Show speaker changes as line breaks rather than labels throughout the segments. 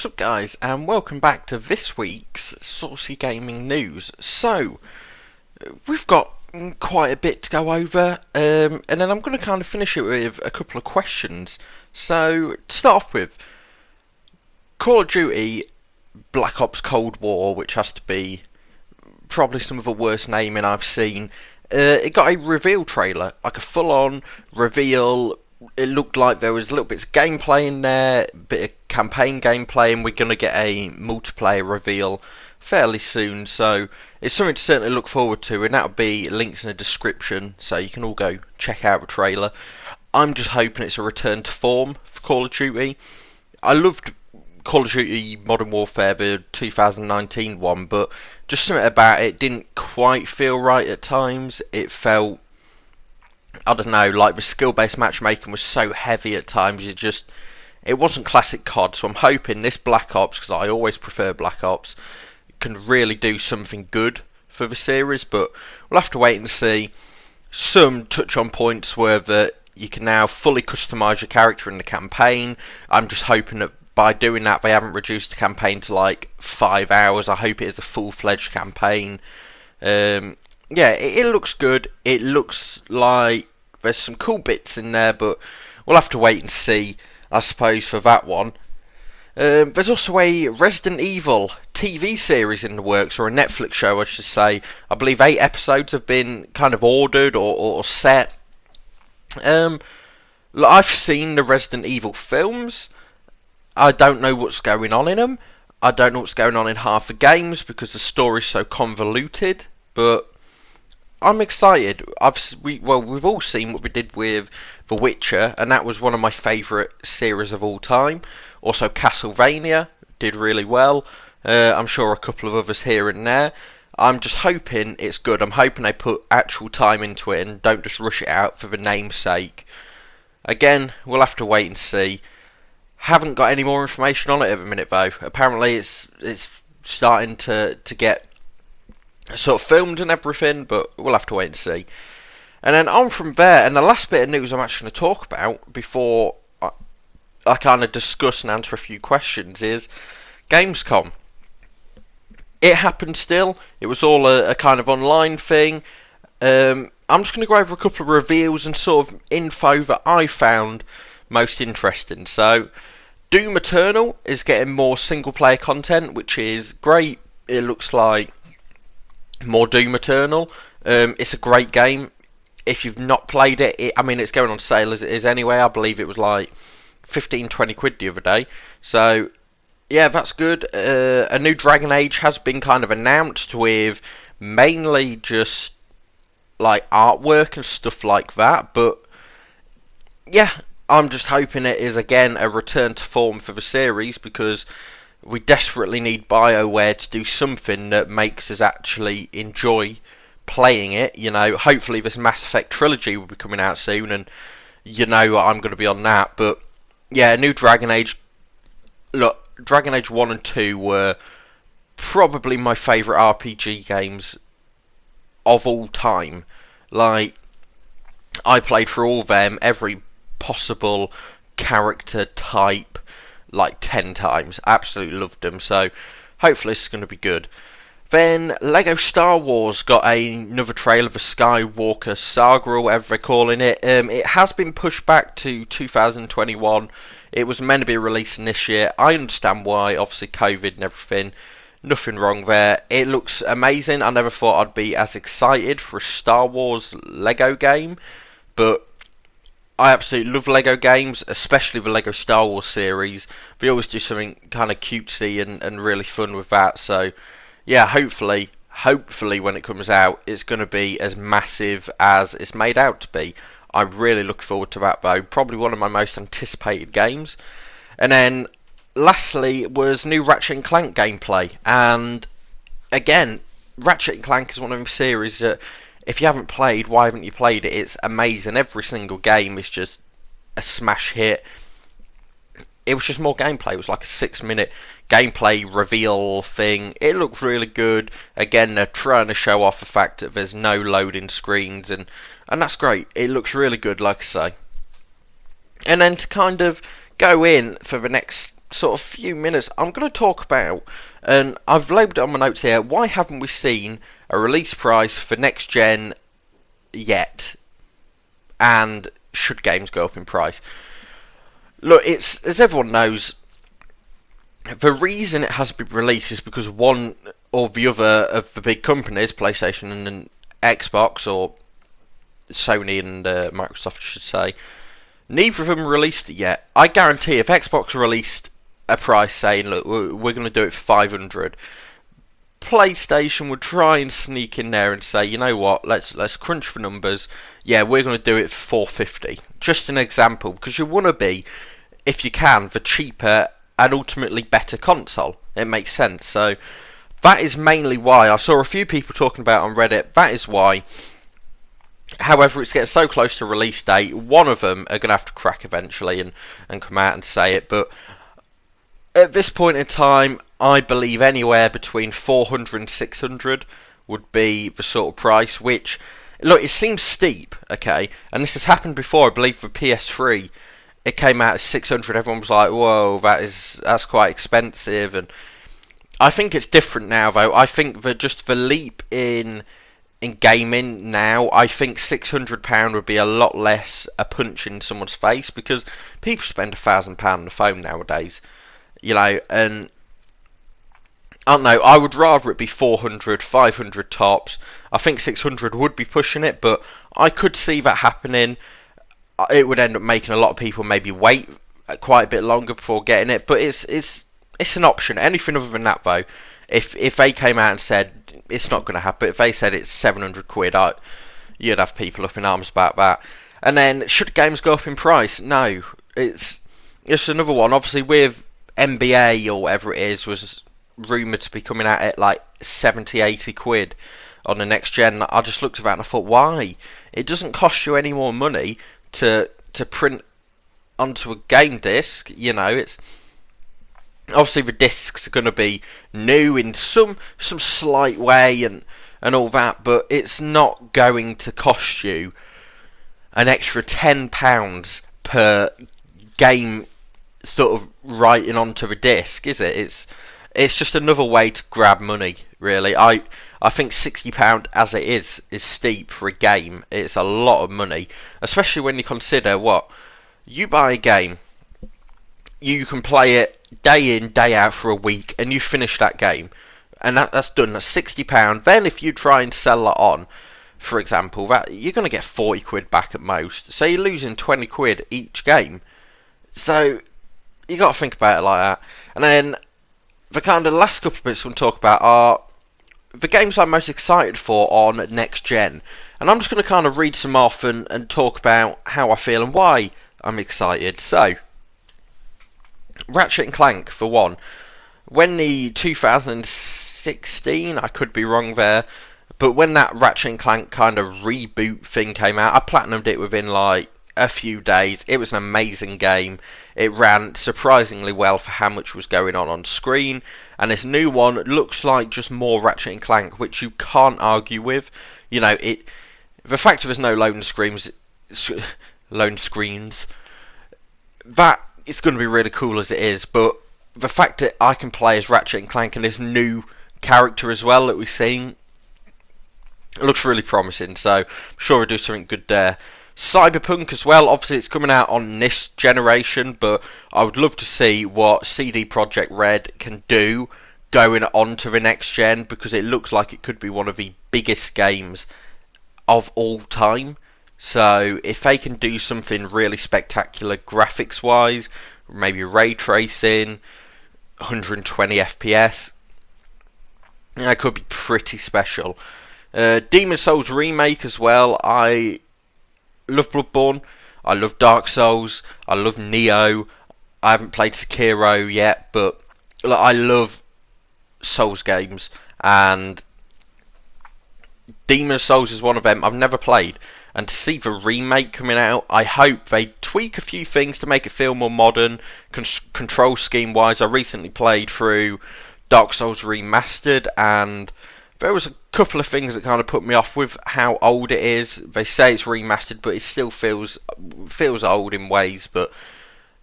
What's up guys, and welcome back to this week's Saucey Gaming News. So, we've got quite a bit to go over, and then I'm going to kind of finish it with a couple of questions. So, to start off with, Call of Duty Black Ops Cold War, which has to be probably some of the worst naming I've seen, it got a reveal trailer, like a full-on reveal. It looked like there was little bits of gameplay in there, a bit of campaign gameplay, and we're going to get a multiplayer reveal fairly soon, so it's something to certainly look forward to, and that'll be links in the description, so you can all go check out the trailer. I'm just hoping it's a return to form for Call of Duty. I loved Call of Duty Modern Warfare, the 2019 one, but just something about it didn't quite feel right at times. It felt, I don't know, like the skill-based matchmaking was so heavy at times, it wasn't classic COD, so I'm hoping this Black Ops, because I always prefer Black Ops, can really do something good for the series, but we'll have to wait and see. Some touch-on points were that you can now fully customise your character in the campaign. I'm just hoping that by doing that they haven't reduced the campaign to like 5 hours. I hope it is a full-fledged campaign. Yeah, it looks good. It looks like there's some cool bits in there, but we'll have to wait and see, I suppose, for that one. There's also a Resident Evil TV series in the works, or a Netflix show, I should say. I believe 8 episodes have been kind of ordered or set. I've seen the Resident Evil films. I don't know what's going on in them. I don't know what's going on in half the games because the story's so convoluted, but I'm excited. We've all seen what we did with The Witcher, and that was one of my favourite series of all time. Also, Castlevania did really well. I'm sure a couple of others here and there. I'm just hoping it's good. I'm hoping they put actual time into it and don't just rush it out for the name's sake. Again, we'll have to wait and see. Haven't got any more information on it at the minute though. Apparently it's starting to get sort of filmed and everything, but we'll have to wait and see. And then on from there, and the last bit of news I'm actually going to talk about before I kind of discuss and answer a few questions is Gamescom. It happened still. It was all a kind of online thing. I'm just going to go over a couple of reveals and sort of info that I found most interesting. So, Doom Eternal is getting more single player content, which is great. It looks like more Doom Eternal. It's a great game. If you've not played it, I mean, it's going on sale as it is anyway. I believe it was like 15-20 quid the other day. So, yeah, that's good. A new Dragon Age has been kind of announced with mainly just like artwork and stuff like that. But, yeah, I'm just hoping it is, again, a return to form for the series because we desperately need BioWare to do something that makes us actually enjoy playing it. You know, hopefully this Mass Effect trilogy will be coming out soon, and you know I'm going to be on that. But yeah, new Dragon Age. Look, Dragon Age 1 and 2 were probably my favourite RPG games of all time. Like, I played through all of them, every possible character type, like 10 times. Absolutely loved them, so hopefully it's going to be good. Then Lego Star Wars got another trailer of a Skywalker Saga, or whatever they're calling it. It has been pushed back to 2021. It was meant to be releasing this year. I understand why, obviously COVID and everything. Nothing wrong there. It looks amazing. I never thought I'd be as excited for a Star Wars Lego game, but I absolutely love Lego games, especially the Lego Star Wars series. They always do something kind of cutesy and really fun with that. So, yeah, hopefully when it comes out, it's going to be as massive as it's made out to be. I'm really looking forward to that, though. Probably one of my most anticipated games. And then, lastly, was new Ratchet and Clank gameplay. And, again, Ratchet and Clank is one of them series that, if you haven't played, why haven't you played it? It's amazing. Every single game is just a smash hit. It was just more gameplay. It was like a 6-minute gameplay reveal thing. It looked really good. Again, they're trying to show off the fact that there's no loading screens, and that's great. It looks really good, like I say. And then to kind of go in for the next sort of few minutes, I'm going to talk about, and I've labelled it on my notes here, why haven't we seen a release price for next gen yet? And should games go up in price? Look, it's, as everyone knows, the reason it hasn't been released is because one or the other of the big companies, PlayStation and Xbox, or Sony and Microsoft, I should say, neither of them released it yet. I guarantee if Xbox released a price saying, look, we're going to do it for 500, PlayStation would try and sneak in there and say, you know what, let's crunch the numbers. Yeah, we're going to do it for 450. Just an example, because you want to be, if you can, the cheaper and ultimately better console. It makes sense. So that is mainly why I saw a few people talking about on Reddit. That is why. However, it's getting so close to release date, one of them are going to have to crack eventually and come out and say it. But at this point in time, I believe anywhere between 400 and 600 would be the sort of price, which, look, it seems steep, okay? And this has happened before. I believe for PS3, it came out at 600. Everyone was like, whoa, that's quite expensive. And I think it's different now, though. I think that just the leap in gaming now, I think £600 would be a lot less a punch in someone's face, because people spend £1,000 on the phone nowadays, you know. And I don't know, I would rather it be 400, 500 tops. I think 600 would be pushing it, but I could see that happening. It would end up making a lot of people maybe wait quite a bit longer before getting it, but it's an option. Anything other than that, though, if they came out and said it's not going to happen, if they said it's 700 quid, you'd have people up in arms about that. And then, should games go up in price? No, it's another one. Obviously, with NBA or whatever it is, was rumoured to be coming out at like 70, 80 quid on the next gen. I just looked at that and I thought, why? It doesn't cost you any more money to print onto a game disc. You know, it's obviously the discs are going to be new in some slight way and all that, but it's not going to cost you an extra £10 per game sort of writing onto the disc, is it? It's just another way to grab money, really. I think £60 as it is steep for a game. It's a lot of money, especially when you consider what you buy a game, you can play it day in, day out for a week, and you finish that game, and that's done. That's £60. Then if you try and sell that on, for example, that you're going to get 40 quid back at most. So you're losing 20 quid each game. So you got to think about it like that. And then the kind of last couple of bits we'll talk about are the games I'm most excited for on next gen. And I'm just going to kind of read some off and talk about how I feel and why I'm excited. So, Ratchet and Clank, for one. When the 2016, I could be wrong there, but when that Ratchet and Clank kind of reboot thing came out, I platinumed it within like a few days. It was an amazing game. It ran surprisingly well for how much was going on screen, and this new one looks like just more Ratchet and Clank, which you can't argue with. You know, the fact that there's no loading screens, that it's going to be really cool as it is, but the fact that I can play as Ratchet and Clank and this new character as well that we've seen, it looks really promising, so I'm sure we'll do something good there. Cyberpunk as well, obviously it's coming out on this generation, but I would love to see what CD Projekt Red can do going on to the next gen, because it looks like it could be one of the biggest games of all time. So if they can do something really spectacular graphics wise, maybe ray tracing, 120 FPS, that could be pretty special. Demon's Souls Remake as well. I love Bloodborne, I love Dark Souls, I love Neo. I haven't played Sekiro yet, but look, I love Souls games, and Demon's Souls is one of them I've never played. And to see the remake coming out, I hope they tweak a few things to make it feel more modern. Control scheme wise, I recently played through Dark Souls Remastered, and there was a couple of things that kind of put me off with how old it is. They say it's remastered, but it still feels old in ways. But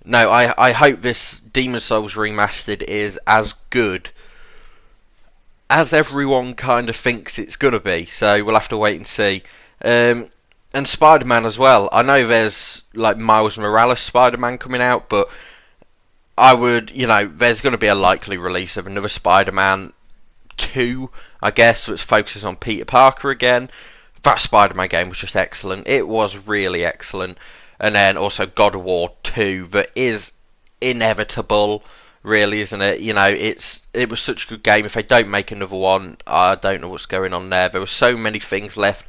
no, I hope this Demon Souls remastered is as good as everyone kind of thinks it's gonna be. So we'll have to wait and see. And Spider-Man as well. I know there's like Miles Morales Spider-Man coming out, but I would, there's going to be a likely release of another Spider-Man 2, I guess, which focuses on Peter Parker again. That Spider-Man game was just excellent. It was really excellent. And then also God of War 2, that is inevitable, really, isn't it? It was such a good game. If they don't make another one, I don't know what's going on there. There were so many things left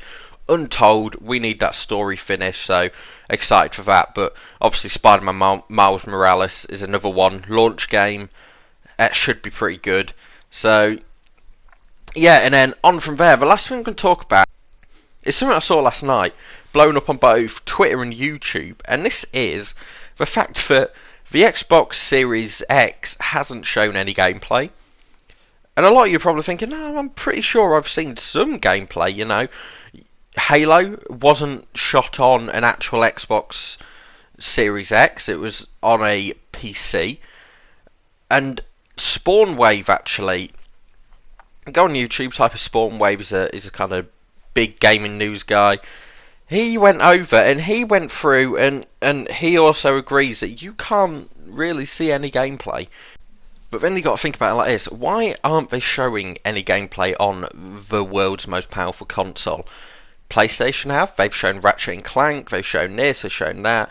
untold. We need that story finished, so excited for that. But obviously Spider-Man Miles Morales is another one, launch game. It should be pretty good. So yeah, and then on from there, the last thing I'm going to talk about is something I saw last night, blown up on both Twitter and YouTube, and this is the fact that the Xbox Series X hasn't shown any gameplay. And a lot of you are probably thinking, no, I'm pretty sure I've seen some gameplay, Halo wasn't shot on an actual Xbox Series X, it was on a PC. And Spawn Wave, actually, go on YouTube, type of Spawn Wave, is a kind of big gaming news guy. He went over and he went through and he also agrees that you can't really see any gameplay. But then you got to think about it like this: why aren't they showing any gameplay on the world's most powerful console? PlayStation have. They've shown Ratchet and Clank, they've shown this, they've shown that.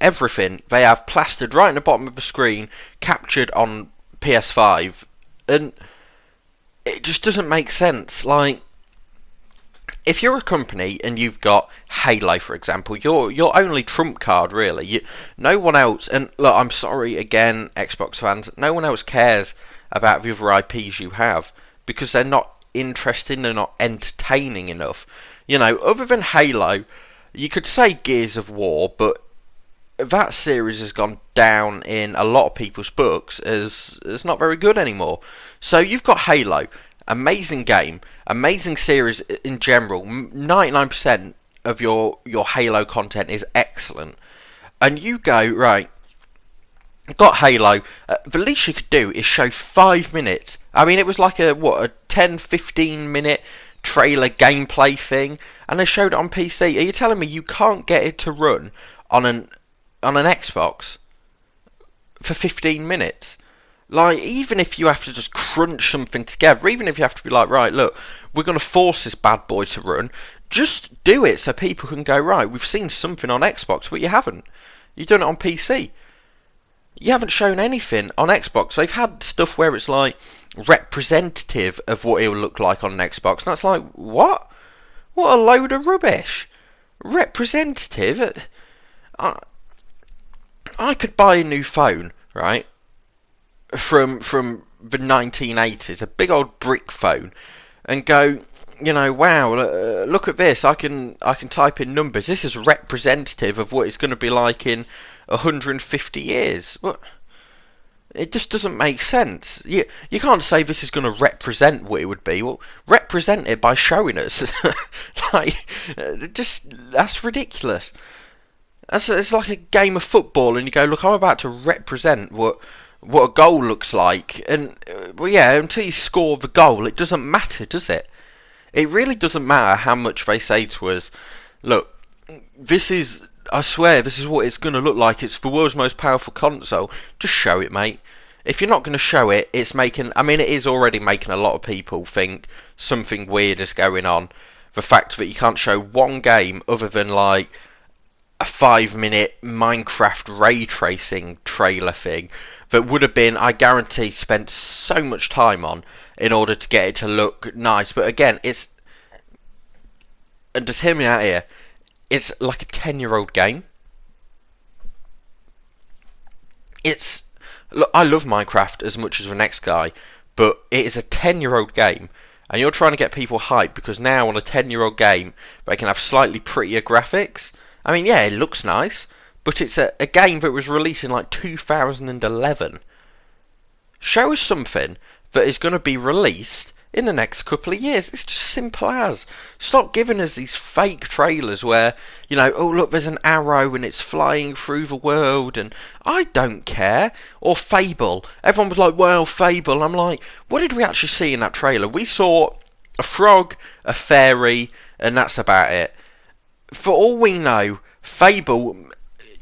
Everything they have plastered right in the bottom of the screen, captured on PS5, and it just doesn't make sense. Like, if you're a company and you've got Halo, for example, your only trump card, really. No one else, and look, I'm sorry again, Xbox fans, no one else cares about the other IPs you have, because they're not interesting, they're not entertaining enough. Other than Halo, you could say Gears of War, but that series has gone down in a lot of people's books as not very good anymore. So you've got Halo, amazing game, amazing series in general. 99% of your Halo content is excellent. And you go, right, got Halo, the least you could do is show 5 minutes. I mean, it was like a 10-15 minute trailer gameplay thing, and they showed it on PC. Are you telling me you can't get it to run on an Xbox for 15 minutes? Like, even if you have to just crunch something together, even if you have to be like, right, look, we're going to force this bad boy to run, just do it so people can go, right, we've seen something on Xbox, but you haven't. You've done it on PC. You haven't shown anything on Xbox. They've had stuff where it's like representative of what it will look like on an Xbox, and that's like, what? What a load of rubbish. Representative? I could buy a new phone, right, from the 1980s, a big old brick phone, and go, wow, look at this, I can type in numbers, this is representative of what it's going to be like in 150 years. What? It just doesn't make sense. You can't say this is going to represent what it would be. Well, represent it by showing us. That's ridiculous. It's like a game of football, and you go, look, I'm about to represent what a goal looks like, and until you score the goal, it doesn't matter, does it? It really doesn't matter how much they say to us. Look, I swear, this is what it's going to look like. It's the world's most powerful console. Just show it, mate. If you're not going to show it, it is already making a lot of people think something weird is going on. The fact that you can't show one game other than like a 5-minute Minecraft ray tracing trailer thing that would have been, I guarantee, spent so much time on in order to get it to look nice. But again, and just hear me out here, it's like a 10-year-old game. Look, I love Minecraft as much as the next guy, but it is a 10-year-old game, and you're trying to get people hyped because now on a 10-year-old game they can have slightly prettier graphics. I mean, yeah, it looks nice, but it's a game that was released in like 2011. Show us something that is going to be released in the next couple of years. It's just simple as. Stop giving us these fake trailers where, oh look, there's an arrow and it's flying through the world, and I don't care. Or Fable. Everyone was like, well, Fable. I'm like, what did we actually see in that trailer? We saw a frog, a fairy, and that's about it. For all we know, Fable,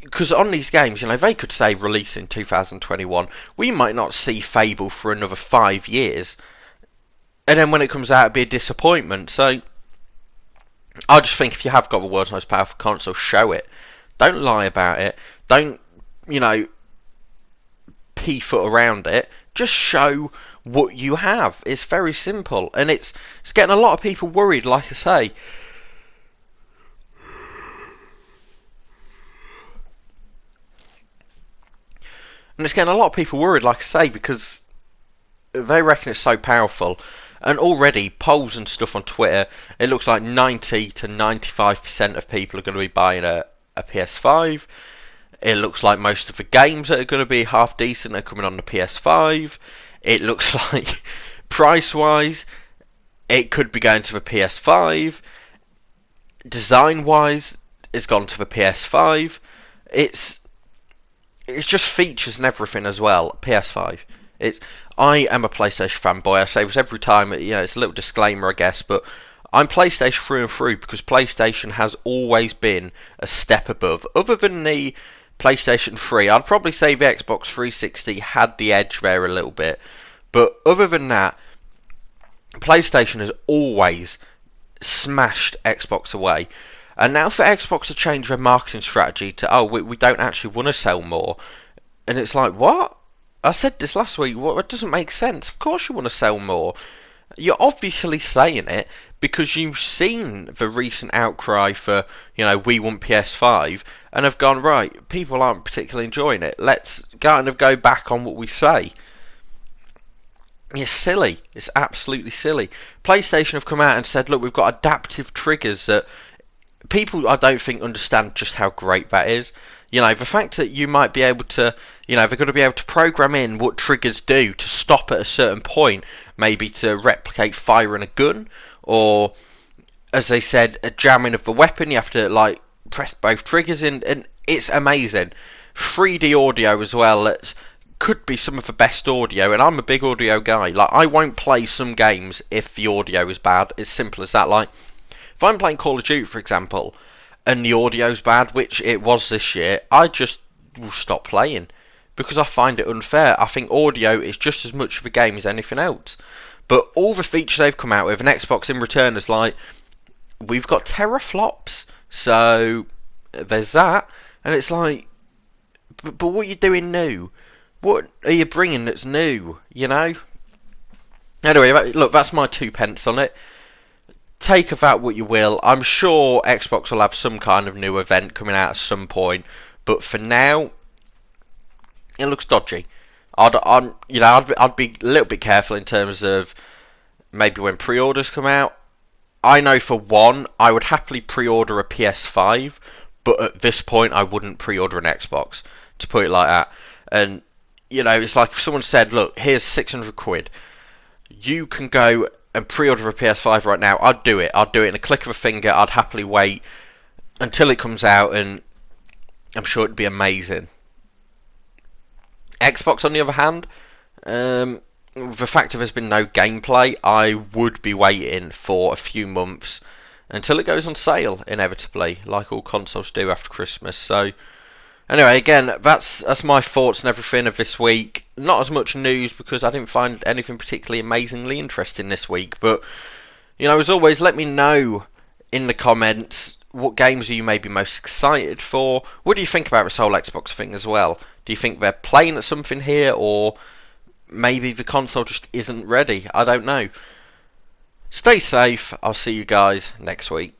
because on these games, they could say release in 2021. We might not see Fable for another 5 years. And then when it comes out, it'd be a disappointment. So, I just think if you have got the world's most powerful console, show it. Don't lie about it. Don't, pea-foot around it. Just show what you have. It's very simple. And it's getting a lot of people worried, like I say. And it's getting a lot of people worried, like I say, because they reckon it's so powerful. And already, polls and stuff on Twitter, it looks like 90 to 95% of people are going to be buying a PS5. It looks like most of the games that are going to be half decent are coming on the PS5. It looks like, price-wise, it could be going to the PS5. Design-wise, it's gone to the PS5. It's just features and everything as well. PS5. I am a PlayStation fanboy. I say this every time. It's a little disclaimer, I guess, but I'm PlayStation through and through because PlayStation has always been a step above. Other than the PlayStation 3, I'd probably say the Xbox 360 had the edge there a little bit. But other than that, PlayStation has always smashed Xbox away. And now for Xbox to change their marketing strategy to, we don't actually want to sell more. And it's like, what? I said this last week, it doesn't make sense. Of course you want to sell more. You're obviously saying it because you've seen the recent outcry for, we want PS5, and have gone, right, people aren't particularly enjoying it. Let's kind of go back on what we say. It's silly. It's absolutely silly. PlayStation have come out and said, look, we've got adaptive triggers that people, I don't think, understand just how great that is. The fact that you might be able to, they're going to be able to program in what triggers do to stop at a certain point, maybe to replicate firing a gun, or, as they said, a jamming of the weapon. You have to, press both triggers in, and it's amazing. 3D audio as well. That could be some of the best audio, and I'm a big audio guy. I won't play some games if the audio is bad. It's simple as that. If I'm playing Call of Duty, for example, and the audio's bad, which it was this year, I just will stop playing because I find it unfair. I think audio is just as much of a game as anything else. But all the features they've come out with, and Xbox in return is we've got teraflops, so there's that, and it's but what are you doing new? What are you bringing that's new, Anyway, look, that's my 2 pence on it. Take of that what you will. I'm sure Xbox will have some kind of new event coming out at some point, but for now, it looks dodgy. I'd be a little bit careful in terms of maybe when pre-orders come out. I know for one, I would happily pre-order a PS5, but at this point, I wouldn't pre-order an Xbox, to put it like that. And it's like if someone said, "Look, here's 600 quid. You can go and pre-order a PS5 right now," I'd do it. I'd do it in a click of a finger. I'd happily wait until it comes out, and I'm sure it'd be amazing. Xbox, on the other hand, the fact that there's been no gameplay, I would be waiting for a few months until it goes on sale, inevitably, like all consoles do after Christmas. So, anyway, again, that's my thoughts and everything of this week. Not as much news because I didn't find anything particularly amazingly interesting this week. But, as always, let me know in the comments what games are you maybe most excited for. What do you think about this whole Xbox thing as well? Do you think they're playing at something here, or maybe the console just isn't ready? I don't know. Stay safe. I'll see you guys next week.